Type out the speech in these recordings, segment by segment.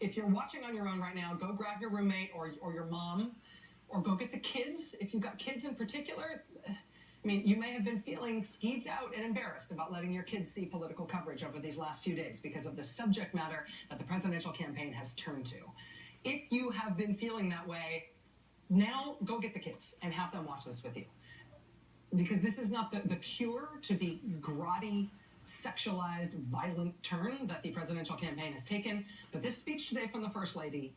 If you're watching on your own right now, go grab your roommate or your mom, or go get the kids. If you've got kids in particular, I mean, you may have been feeling skeeved out and embarrassed about letting your kids see political coverage over these last few days because of the subject matter that the presidential campaign has turned to. If you have been feeling that way, now go get the kids and have them watch this with you. Because this is not the cure to the grotty, sexualized, violent turn that the presidential campaign has taken. But this speech today from the First Lady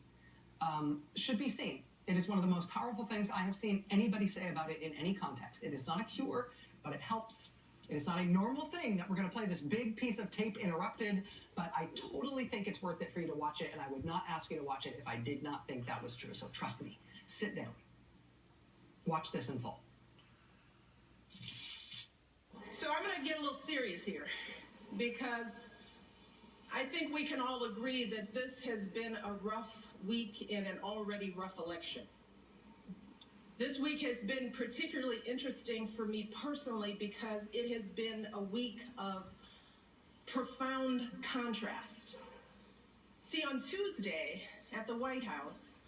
should be seen. It is one of the most powerful things I have seen anybody say about it in any context. It is not a cure, but it helps. It is not a normal thing that we're going to play this big piece of tape interrupted, but I totally think it's worth it for you to watch it, and I would not ask you to watch it if I did not think that was true. So trust me. Sit down. Watch this in full. So I'm going to get a little serious here, because I think we can all agree that this has been a rough week in an already rough election. This week has been particularly interesting for me personally because it has been a week of profound contrast. See, on Tuesday at the White House,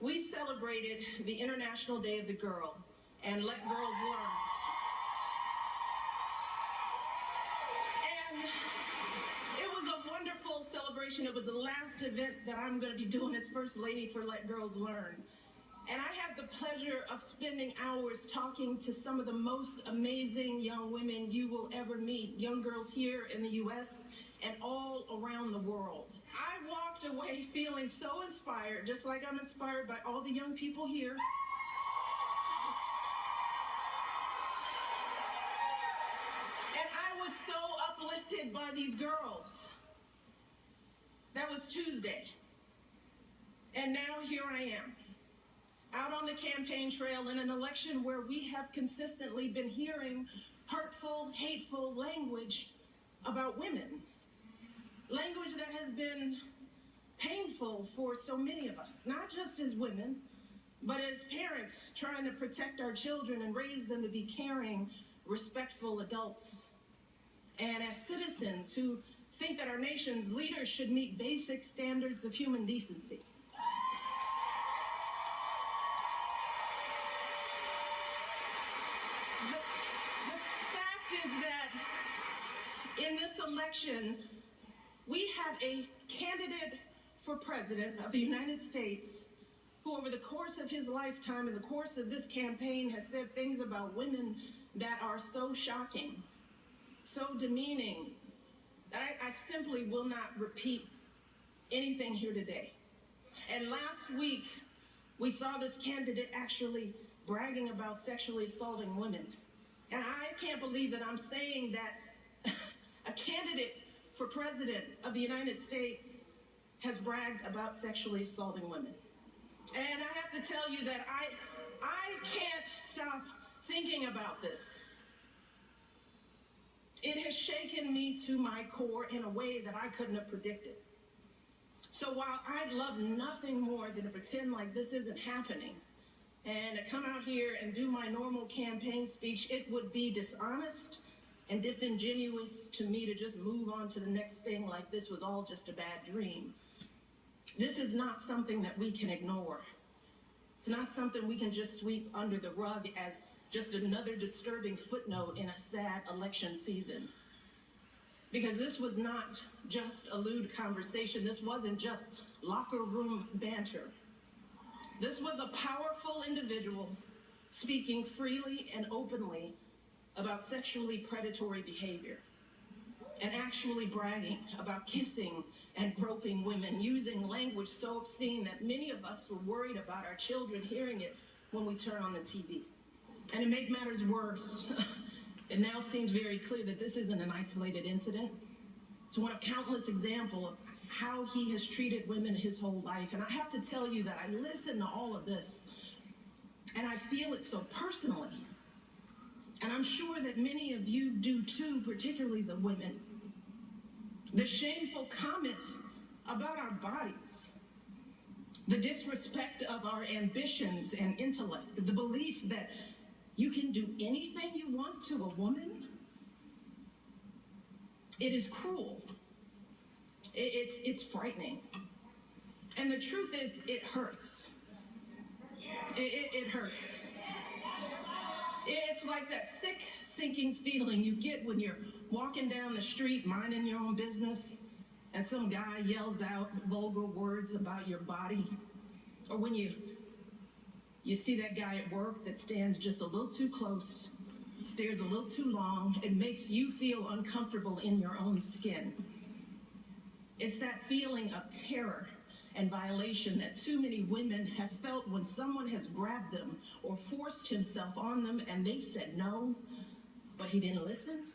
we celebrated the International Day of the Girl and Let Girls Learn. And it was a wonderful celebration. It was the last event that I'm going to be doing as First Lady for Let Girls Learn. And I had the pleasure of spending hours talking to some of the most amazing young women you will ever meet, young girls here in the U.S. and all around the world. I walked away feeling so inspired, just like I'm inspired by all the young people here. And I was so uplifted by these girls. That was Tuesday. And now here I am, out on the campaign trail in an election where we have consistently been hearing hurtful, hateful language about women. Language that has been painful for so many of us, not just as women, but as parents trying to protect our children and raise them to be caring, respectful adults. And as citizens who think that our nation's leaders should meet basic standards of human decency. The fact is that in this election, we have a candidate for president of the United States who over the course of his lifetime, in the course of this campaign, has said things about women that are so shocking, so demeaning, that I simply will not repeat anything here today. And last week, we saw this candidate actually bragging about sexually assaulting women. And I can't believe that I'm saying that a candidate for president of the United States has bragged about sexually assaulting women. And I have to tell you that I can't stop thinking about this. It has shaken me to my core in a way that I couldn't have predicted. So while I'd love nothing more than to pretend like this isn't happening and to come out here and do my normal campaign speech, it would be dishonest and disingenuous to me to just move on to the next thing like this was all just a bad dream. This is not something that we can ignore. It's not something we can just sweep under the rug as just another disturbing footnote in a sad election season. Because this was not just a lewd conversation. This wasn't just locker room banter. This was a powerful individual speaking freely and openly about sexually predatory behavior, and actually bragging about kissing and groping women, using language so obscene that many of us were worried about our children hearing it when we turn on the TV. And to make matters worse, it now seems very clear that this isn't an isolated incident. It's one of countless examples of how he has treated women his whole life. And I have to tell you that I listen to all of this, and I feel it so personally. And I'm sure that many of you do too, particularly the women. The shameful comments about our bodies, the disrespect of our ambitions and intellect, the belief that you can do anything you want to a woman. It is cruel. It's frightening. And the truth is, it hurts. It hurts. It's like that sick, sinking feeling you get when you're walking down the street minding your own business and some guy yells out vulgar words about your body. Or when you see that guy at work that stands just a little too close, stares a little too long, and makes you feel uncomfortable in your own skin. It's that feeling of terror and violation that too many women have felt when someone has grabbed them or forced himself on them and they've said no, but he didn't listen.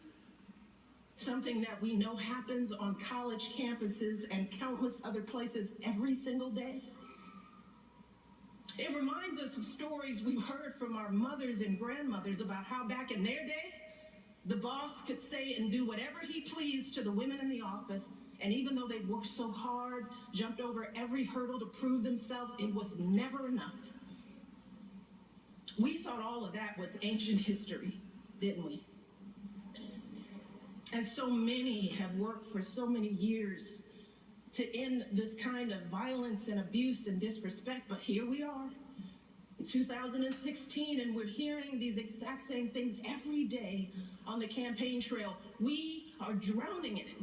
Something that we know happens on college campuses and countless other places every single day. It reminds us of stories we've heard from our mothers and grandmothers about how back in their day, the boss could say and do whatever he pleased to the women in the office, and even though they worked so hard, jumped over every hurdle to prove themselves, it was never enough. We thought all of that was ancient history, didn't we? And so many have worked for so many years to end this kind of violence and abuse and disrespect, but here we are in 2016, and we're hearing these exact same things every day on the campaign trail. We are drowning in it.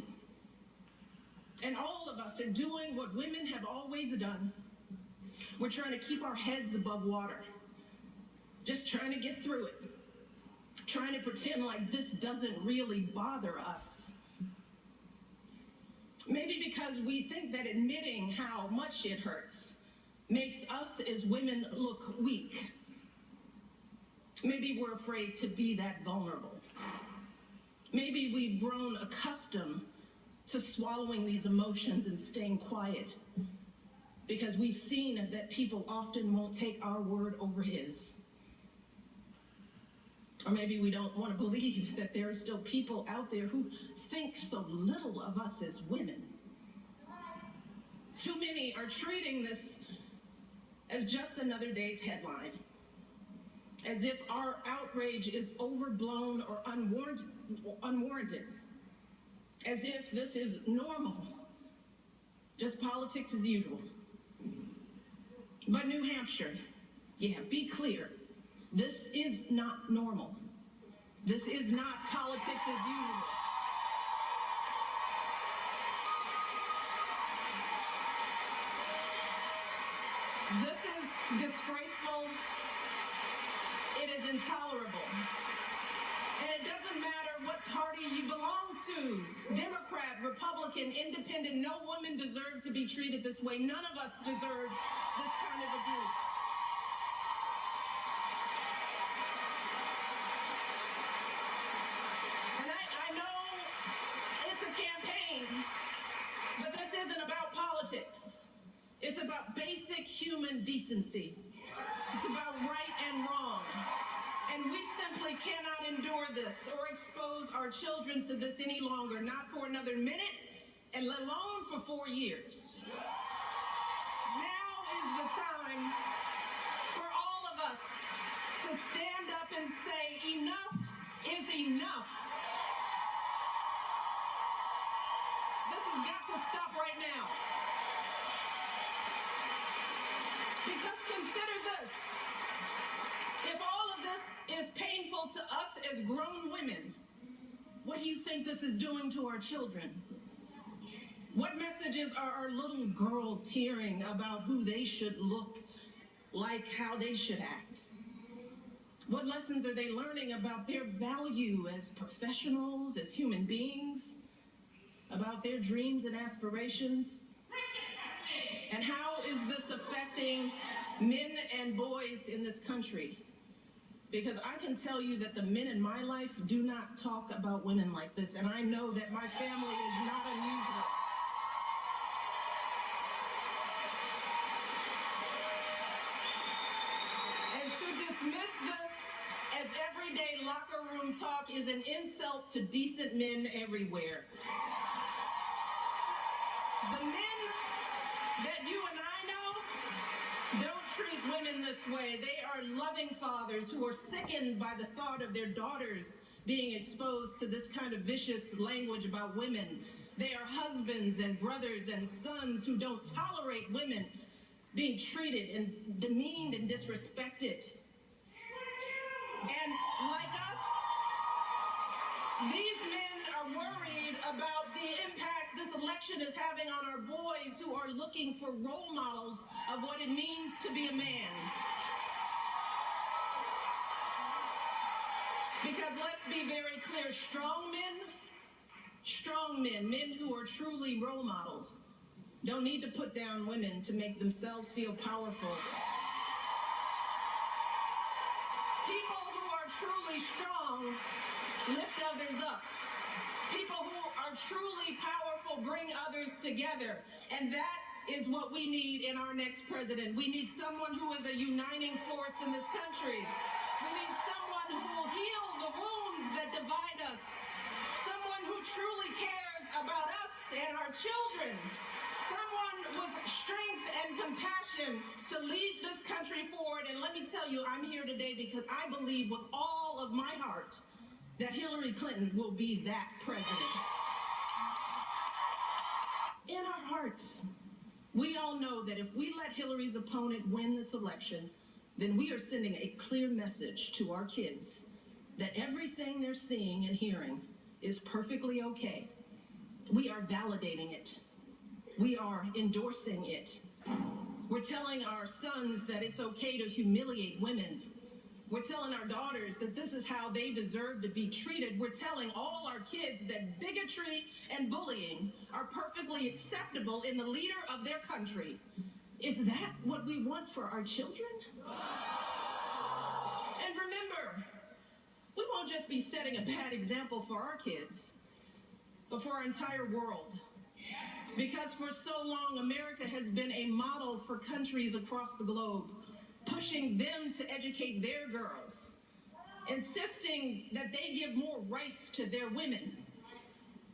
And all of us are doing what women have always done. We're trying to keep our heads above water, just trying to get through it, trying to pretend like this doesn't really bother us. Maybe because we think that admitting how much it hurts makes us as women look weak. Maybe we're afraid to be that vulnerable. Maybe we've grown accustomed to swallowing these emotions and staying quiet because we've seen that people often won't take our word over his. Or maybe we don't want to believe that there are still people out there who think so little of us as women. Too many are treating this as just another day's headline, as if our outrage is overblown or unwarranted, as if this is normal, just politics as usual. But New Hampshire, be clear, this is not normal. This is not politics as usual. This is disgraceful. It is intolerable. And it doesn't matter what party you belong to, Democrat, Republican, Independent, no woman deserves to be treated this way. None of us deserves this kind of abuse. And I know it's a campaign, but this isn't about politics. It's about basic human decency. It's about right and wrong. And we simply cannot endure this or expose our children to this any longer, not for another minute, and let alone for 4 years. Now is the time for all of us to stand up and say, enough is enough. This has got to stop right now. Because consider this, if all of this is painful to us as grown women, what do you think this is doing to our children? What messages are our little girls hearing about who they should look like, how they should act? What lessons are they learning about their value as professionals, as human beings, about their dreams and aspirations? And how is this affecting men and boys in this country? Because I can tell you that the men in my life do not talk about women like this, and I know that my family is not unusual. And to dismiss this as everyday locker room talk is an insult to decent men everywhere. The men that you and I know don't treat women this way. They are loving fathers who are sickened by the thought of their daughters being exposed to this kind of vicious language about women. They are husbands and brothers and sons who don't tolerate women being treated and demeaned and disrespected. And like us, these men are worried about the impact this election is having on our boys who are looking for role models of what it means to be a man. Because let's be very clear, strong men, men who are truly role models, don't need to put down women to make themselves feel powerful. People who are truly strong lift others up. People who are truly powerful bring others together. And that is what we need in our next president. We need someone who is a uniting force in this country. We need someone who will heal the wounds that divide us. Someone who truly cares about us and our children. Someone with strength and compassion to lead this country forward. And let me tell you, I'm here today because I believe with all of my heart that Hillary Clinton will be that president. In our hearts, we all know that if we let Hillary's opponent win this election, then we are sending a clear message to our kids that everything they're seeing and hearing is perfectly okay. We are validating it. We are endorsing it. We're telling our sons that it's okay to humiliate women. We're telling our daughters that this is how they deserve to be treated. We're telling all our kids that bigotry and bullying are perfectly acceptable in the leader of their country. Is that what we want for our children? And remember, we won't just be setting a bad example for our kids, but for our entire world. Because for so long, America has been a model for countries across the globe, pushing them to educate their girls, insisting that they give more rights to their women.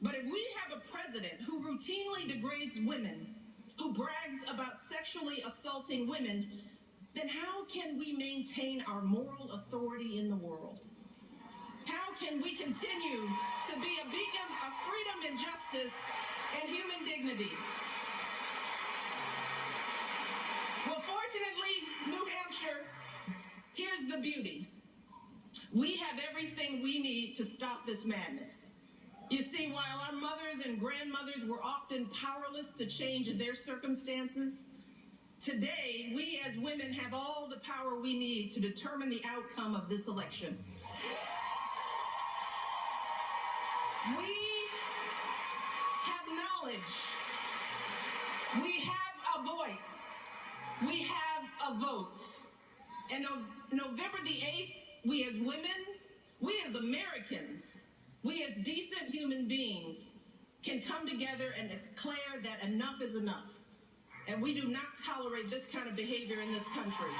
But if we have a president who routinely degrades women, who brags about sexually assaulting women, then how can we maintain our moral authority in the world? How can we continue to be a beacon of freedom and justice and human dignity? Well, fortunately, New Hampshire, here's the beauty. We have everything we need to stop this madness. You see, while our mothers and grandmothers were often powerless to change their circumstances, today, we as women have all the power we need to determine the outcome of this election. We have knowledge. We have a voice. We have a vote. And on November the 8th, we as women, we as Americans, we as decent human beings can come together and declare that enough is enough. And we do not tolerate this kind of behavior in this country.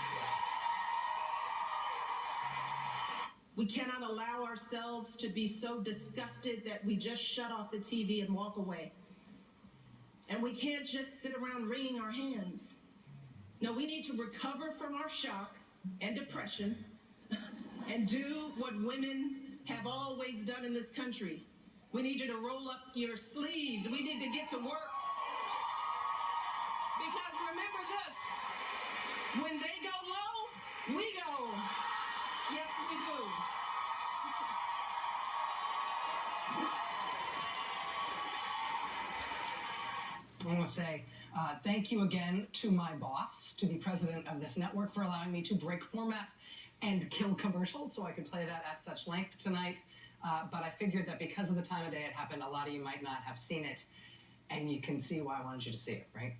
We cannot allow ourselves to be so disgusted that we just shut off the TV and walk away. And we can't just sit around wringing our hands. No, we need to recover from our shock and depression and do what women have always done in this country. We need you to roll up your sleeves. We need to get to work. Because remember this, when they go low, we go. Yes, we do. I want to say thank you again to my boss, to the president of this network, for allowing me to break format and kill commercials so I could play that at such length tonight. But I figured that because of the time of day it happened, a lot of you might not have seen it, and you can see why I wanted you to see it, right?